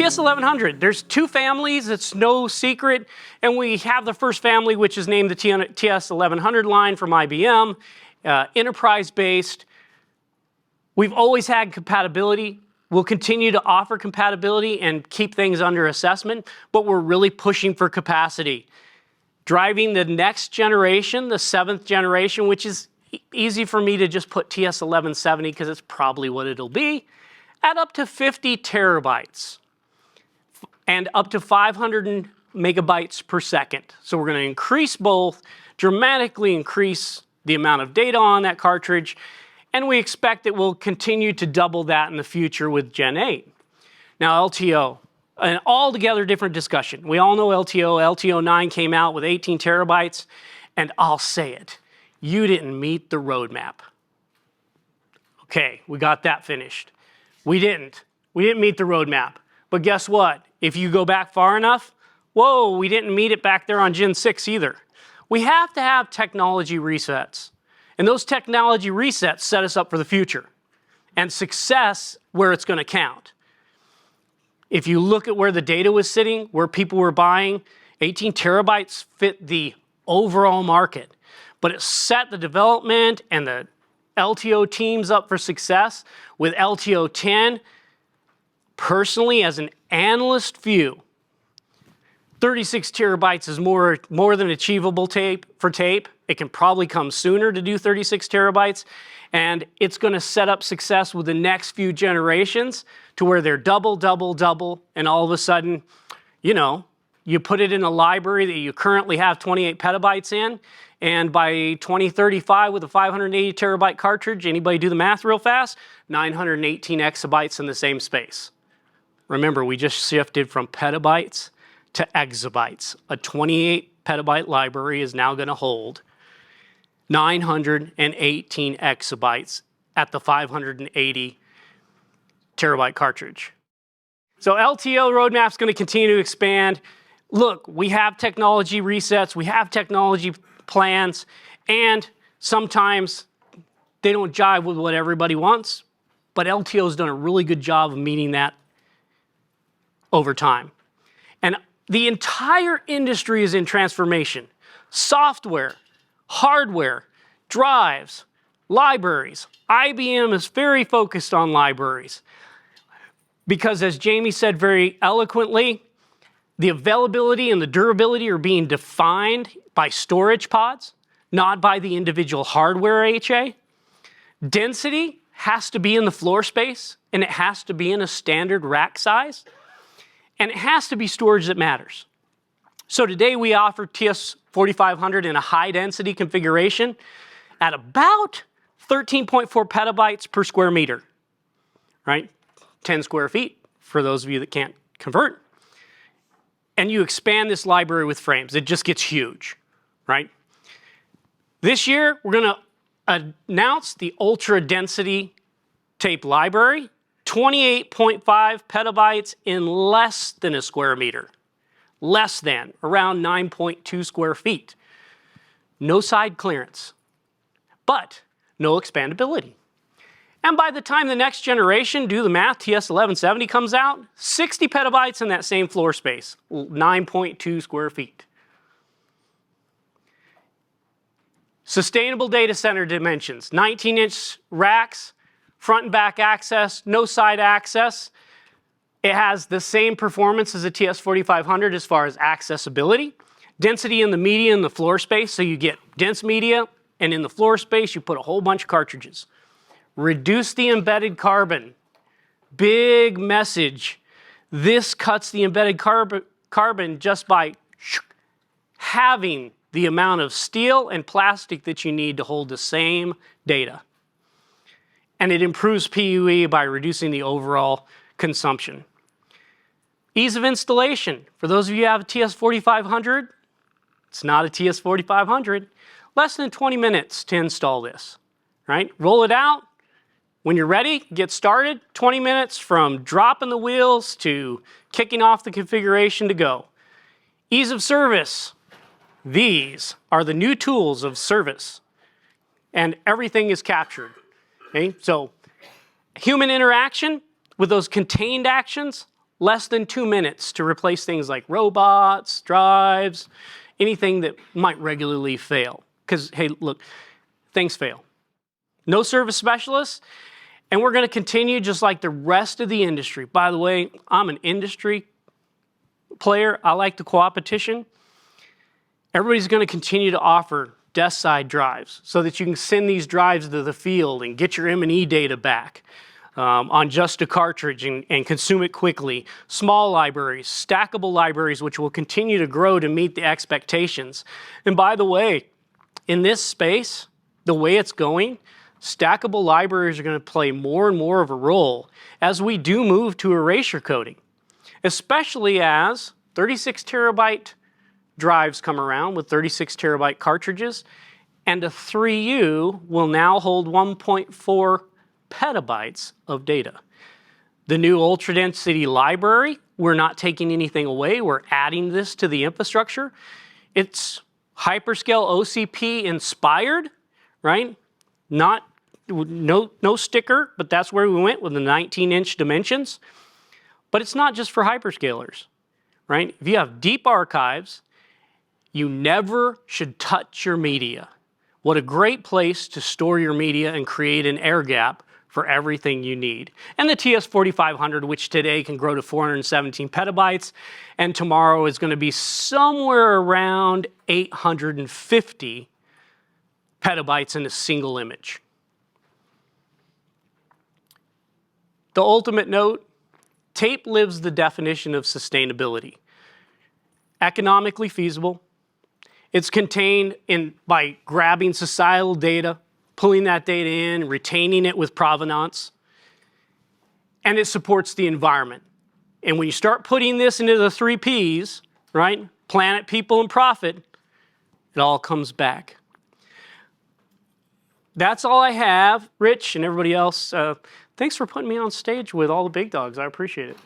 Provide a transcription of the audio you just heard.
TS1100, there's two families, it's no secret, and we have the first family, which is named the TS1100 line from IBM, enterprise-based. We've always had compatibility. We'll continue to offer compatibility and keep things under assessment, but we're really pushing for capacity. Driving the next generation, the 7th generation, which is easy for me to just put TS1170 because it's probably what it'll be, at up to 50 terabytes and up to 500 megabytes per second. So we're going to increase both, dramatically increase the amount of data on that cartridge, and we expect it will continue to double that in the future with Gen 8. Now LTO, an altogether different discussion. We all know LTO. LTO 9 came out with 18 terabytes, and I'll say it, you didn't meet the roadmap. Okay, we got that finished. We didn't meet the roadmap. But guess what? If you go back far enough, whoa, we didn't meet it back there on Gen 6 either. We have to have technology resets. And those technology resets set us up for the future and success where it's going to count. If you look at where the data was sitting, where people were buying, 18 terabytes fit the overall market. But it set the development and the LTO teams up for success. With LTO 10, personally, as an analyst view, 36 terabytes is more than achievable for tape. It can probably come sooner to do 36 terabytes, and it's going to set up success with the next few generations to where they're double, double, double, and all of a sudden, you know, you put it in a library that you currently have 28 petabytes in, and by 2035 with a 580 terabyte cartridge, anybody do the math real fast? 918 exabytes in the same space. Remember, we just shifted from petabytes to exabytes. A 28 petabyte library is now going to hold 918 exabytes at the 580 terabyte cartridge. So LTO roadmap's going to continue to expand. Look, we have technology resets, we have technology plans, and sometimes they don't jive with what everybody wants, but LTO's done a really good job of meeting that over time. And the entire industry is in transformation. Software, hardware, drives, libraries. IBM is very focused on libraries because, as Jamie said very eloquently, the availability and the durability are being defined by storage pods, not by the individual hardware HA. Density has to be in the floor space, and it has to be in a standard rack size, and it has to be storage that matters. So today we offer TS4500 in a high density configuration at about 13.4 petabytes per square meter, right? 10 square feet for those of you that can't convert. And you expand this library with frames. It just gets huge, right? This year, we're going to announce the ultra density tape library, 28.5 petabytes in less than a square meter. Less than, around 9.2 square feet. No side clearance, but no expandability. And by the time the next generation, do the math, TS1170 comes out, 60 petabytes in that same floor space, 9.2 square feet. Sustainable data center dimensions, 19-inch racks, front and back access, no side access. It has the same performance as a TS4500 as far as accessibility. Density in the media and the floor space, so you get dense media, and in the floor space you put a whole bunch of cartridges. Reduce the embedded carbon. Big message. This cuts the embedded carbon just by having the amount of steel and plastic that you need to hold the same data. And it improves PUE by reducing the overall consumption. Ease of installation. For those of you who have a TS4500, it's not a TS4500. Less than 20 minutes to install this, right? Roll it out. When you're ready, get started. 20 minutes from dropping the wheels to kicking off the configuration to go. Ease of service. These are the new tools of service, and everything is captured. Okay? So human interaction with those contained actions, less than 2 minutes to replace things like robots, drives, anything that might regularly fail. Because, hey, look, things fail. No service specialists, and we're going to continue just like the rest of the industry. By the way, I'm an industry player. I like the competition. Everybody's going to continue to offer desk side drives so that you can send these drives to the field and get your M&E data back on just a cartridge and consume it quickly. Small libraries, stackable libraries, which will continue to grow to meet the expectations. And by the way, in this space, the way it's going, stackable libraries are going to play more and more of a role as we do move to erasure coding, especially as 36 terabyte drives come around with 36 terabyte cartridges, and a 3U will now hold 1.4 petabytes of data. The new ultra density library, we're not taking anything away, we're adding this to the infrastructure. It's hyperscale OCP inspired, right? No sticker, but that's where we went with the 19-inch dimensions. But it's not just for hyperscalers, right? If you have deep archives, you never should touch your media. What a great place to store your media and create an air gap for everything you need. And the TS4500, which today can grow to 417 petabytes, and tomorrow is going to be somewhere around 850 petabytes in a single image. The ultimate note, tape lives the definition of sustainability. Economically feasible. It's contained by grabbing societal data, pulling that data in, retaining it with provenance, and it supports the environment. And when you start putting this into the 3 Ps, right, planet, people, and profit, it all comes back. That's all I have. Rich and everybody else, thanks for putting me on stage with all the big dogs. I appreciate it.